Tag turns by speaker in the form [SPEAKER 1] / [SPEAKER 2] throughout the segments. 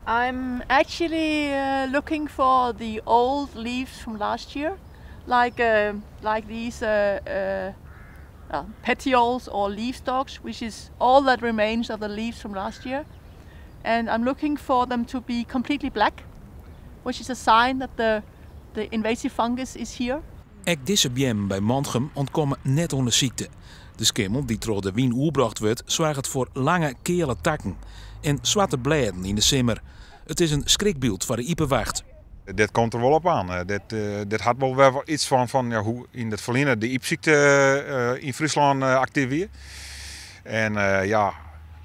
[SPEAKER 1] I'm actually looking for the old leaves from last year, like these petioles or leaf stalks, which is all that remains of the leaves from last year. And I'm looking for them to be completely black, which is a sign that the invasive fungus is here.
[SPEAKER 2] Ook deze bjem bij Mantgem ontkomen net onder ziekte. De skimmel die door de wien oerbracht wordt, zorgt voor lange, kele takken en zwarte bladen in de simmer. Het is een schrikbeeld voor de iepenwacht.
[SPEAKER 3] Dit komt er wel op aan. Dit had wel iets van ja, hoe in het verleden de iepziekte in Friesland actief is. En ja,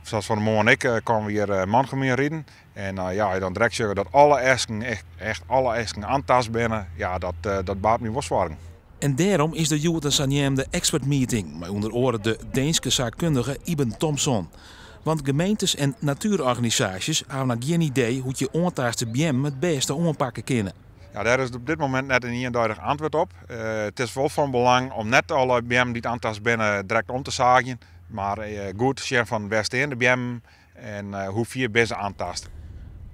[SPEAKER 3] zoals van de morgen en ik kwamen we hier Mantgem in rijden. En ja, dan direct zeggen dat alle esken, echt alle esken aantast binnen, ja, dat baat me worstwaring.
[SPEAKER 2] En daarom is de Joet en de expert meeting met onder andere de Deense zaakkundige Iben Thompson. Want gemeentes en natuurorganisaties hebben nog geen idee hoe je ontaarste bjem het beste aanpakken kunnen.
[SPEAKER 3] Ja, daar is op dit moment net een eenduidig antwoord op. Het is wel van belang om net alle bjem die het aantast binnen direct om te zagen. Maar goed zien van best in de bjem en hoe vier best aantasten.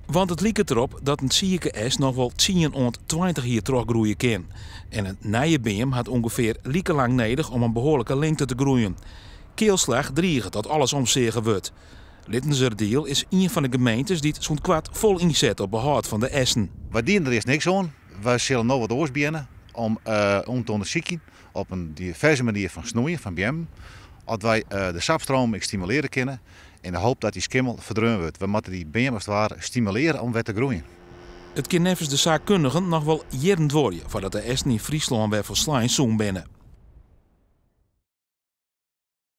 [SPEAKER 2] Want het lijkt erop dat een zieke es nog wel 10 tot 20 jaar teruggroeien kan. En een nieuwe bjem had ongeveer lieke lang nodig om een behoorlijke lengte te groeien. Keelslag driegen dat alles omzegen wordt. Littenzerdiel is een van de gemeentes die het zo'n kwart vol inzet op behoud van de essen.
[SPEAKER 4] We dienen er is niks aan. We zullen nog wat oorsbinnen om te onderzoeken op een diverse manier van snoeien, van bjem. Dat wij de sapstroom stimuleren kunnen in de hoop dat die skimmel verdreven wordt. We moeten die bjem als het ware stimuleren om weer te groeien.
[SPEAKER 2] Het kan nevens de zaakkundigen nog wel jaren worden voordat de essen in Friesland weer verslaan zo'n binnen.